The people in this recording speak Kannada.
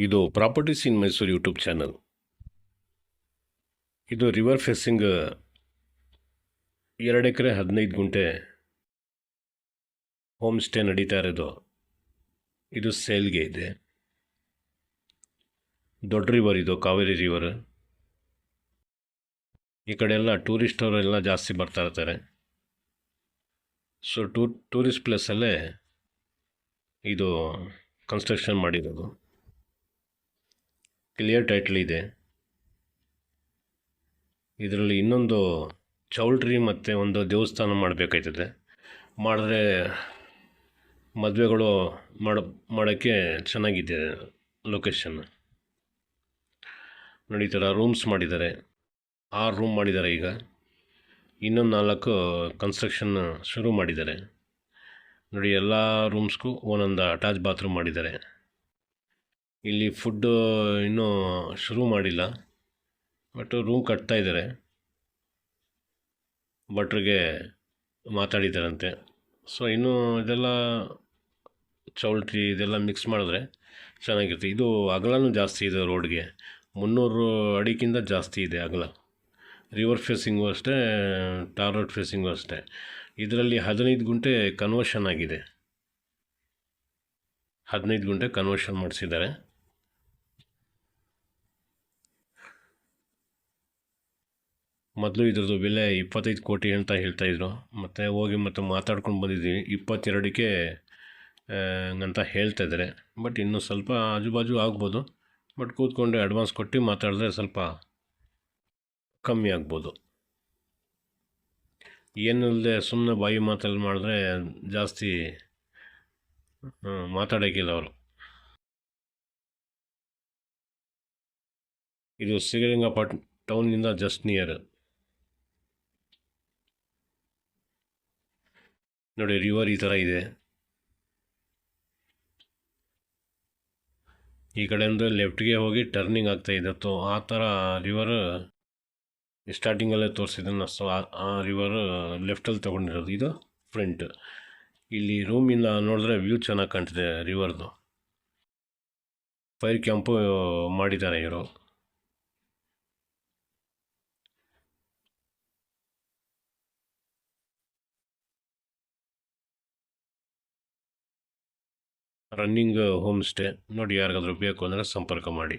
ಇದು ಪ್ರಾಪರ್ಟೀಸ್ ಇನ್ ಮೈಸೂರು ಯೂಟ್ಯೂಬ್ ಚಾನಲ್. ಇದು ರಿವರ್ ಫೇಸಿಂಗ್ 2 ಎಕರೆ 15 ಗುಂಟೆ ಹೋಮ್ ಸ್ಟೇ ನಡೀತಾ ಇರೋದು. ಇದು ಸೇಲ್ಗೆ ಇದೆ. ದೊಡ್ಡ ರಿವರ್ ಇದು, ಕಾವೇರಿ ರಿವರ್. ಈ ಕಡೆ ಎಲ್ಲ ಟೂರಿಸ್ಟ್ ಅವರೆಲ್ಲ ಜಾಸ್ತಿ ಬರ್ತಾ ಇರ್ತಾರೆ. ಸೊ ಟೂರಿಸ್ಟ್ ಪ್ಲೇಸಲ್ಲೇ ಇದು ಕನ್ಸ್ಟ್ರಕ್ಷನ್ ಮಾಡಿರೋದು. ಕ್ಲಿಯರ್ ಟೈಟ್ಲ್ ಇದೆ. ಇದರಲ್ಲಿ ಇನ್ನೊಂದು ಚೌಲ್ಟ್ರಿ ಮತ್ತು ಒಂದು ದೇವಸ್ಥಾನ ಮಾಡಬೇಕಾಯ್ತದೆ. ಮಾಡಿದ್ರೆ ಮದುವೆಗಳು ಮಾಡೋಕ್ಕೆ ಚೆನ್ನಾಗಿದೆ ಲೊಕೇಶನ್. ನೋಡಿ, ಈ ಥರ ರೂಮ್ಸ್ ಮಾಡಿದ್ದಾರೆ. 6 ರೂಮ್ ಮಾಡಿದ್ದಾರೆ. ಈಗ ಇನ್ನೊಂದು 4 ಕನ್ಸ್ಟ್ರಕ್ಷನ್ ಶುರು ಮಾಡಿದ್ದಾರೆ. ನೋಡಿ, ಎಲ್ಲ ರೂಮ್ಸ್ಗೂ ಒಂದೊಂದು ಅಟ್ಯಾಚ್ ಬಾತ್ರೂಮ್ ಮಾಡಿದ್ದಾರೆ. ಇಲ್ಲಿ ಫುಡ್ಡು ಇನ್ನೂ ಶುರು ಮಾಡಿಲ್ಲ, ಬಟ್ ರೂಮ್ ಕಟ್ತಾ ಇದ್ದಾರೆ. ಭಟ್ರಿಗೆ ಮಾತಾಡಿದ್ದಾರಂತೆ. ಸೊ ಇನ್ನೂ ಇದೆಲ್ಲ ಚೌಲ್ಟ್ರಿ ಇದೆಲ್ಲ ಮಿಕ್ಸ್ ಮಾಡಿದ್ರೆ ಚೆನ್ನಾಗಿರುತ್ತೆ. ಇದು ಅಗಲನೂ ಜಾಸ್ತಿ ಇದೆ. ರೋಡ್ಗೆ 300 ಅಡಿಗಿಂತ ಜಾಸ್ತಿ ಇದೆ ಅಗಲ. ರಿವರ್ ಫೇಸಿಂಗು ಅಷ್ಟೇ, ಟಾರ್ ರೋಡ್ ಫೇಸಿಂಗು ಅಷ್ಟೇ. ಇದರಲ್ಲಿ 15 ಗುಂಟೆ ಕನ್ವರ್ಷನ್ ಆಗಿದೆ. 15 ಗುಂಟೆ ಕನ್ವರ್ಷನ್ ಮಾಡಿಸಿದ್ದಾರೆ. ಮೊದಲು ಇದ್ರದ್ದು ಬೆಲೆ 25 ಕೋಟಿ ಅಂತ ಹೇಳ್ತಾಯಿದ್ರು. ಮತ್ತು ಹೋಗಿ ಮತ್ತೆ ಮಾತಾಡ್ಕೊಂಡು ಬಂದಿದ್ದೀವಿ, 22ಕ್ಕೆ ಅಂತ ಹೇಳ್ತಾಯಿದ್ದಾರೆ. ಬಟ್ ಇನ್ನೂ ಸ್ವಲ್ಪ ಆಜುಬಾಜು ಆಗ್ಬೋದು. ಬಟ್ ಕೂತ್ಕೊಂಡು ಅಡ್ವಾನ್ಸ್ ಕೊಟ್ಟು ಮಾತಾಡಿದ್ರೆ ಸ್ವಲ್ಪ ಕಮ್ಮಿ ಆಗ್ಬೋದು. ಏನಿಲ್ಲದೆ ಸುಮ್ಮನೆ ಬಾಯಿ ಮಾತಲ್ಲಿ ಮಾಡಿದ್ರೆ ಜಾಸ್ತಿ ಮಾತಾಡೋಕ್ಕಿಲ್ಲ ಅವರು. ಇದು ಶ್ರೀರಂಗಪಟ್ಟಣ ಟೌನಿಂದ ಜಸ್ಟ್ ನಿಯರ್. ನೋಡಿ, ರಿವರ್ ಈ ಥರ ಇದೆ. ಈ ಕಡೆಯಿಂದ ಲೆಫ್ಟ್ಗೆ ಹೋಗಿ ಟರ್ನಿಂಗ್ ಆಗ್ತಾಯಿದೆ. ಆ ಥರ ರಿವರ್ ಸ್ಟಾರ್ಟಿಂಗಲ್ಲೇ ತೋರಿಸಿದ್ದನ್ನು. ಸೊ ಆ ರಿವರ್ ಲೆಫ್ಟಲ್ಲಿ ತೊಗೊಂಡಿರೋದು. ಇದು ಫ್ರಂಟ್. ಇಲ್ಲಿ ರೂಮಿಂದ ನೋಡಿದ್ರೆ ವ್ಯೂ ಚೆನ್ನಾಗಿ ಕಾಣ್ತಿದೆ ರಿವರ್ದು. ಫೈರ್ ಕ್ಯಾಂಪು ಮಾಡಿದ್ದಾರೆ ಇವರು. Running home stay. ನೋಡಿ, ಯಾರಿಗಾದ್ರೂ ಬೇಕು ಅಂದರೆ ಸಂಪರ್ಕ ಮಾಡಿ.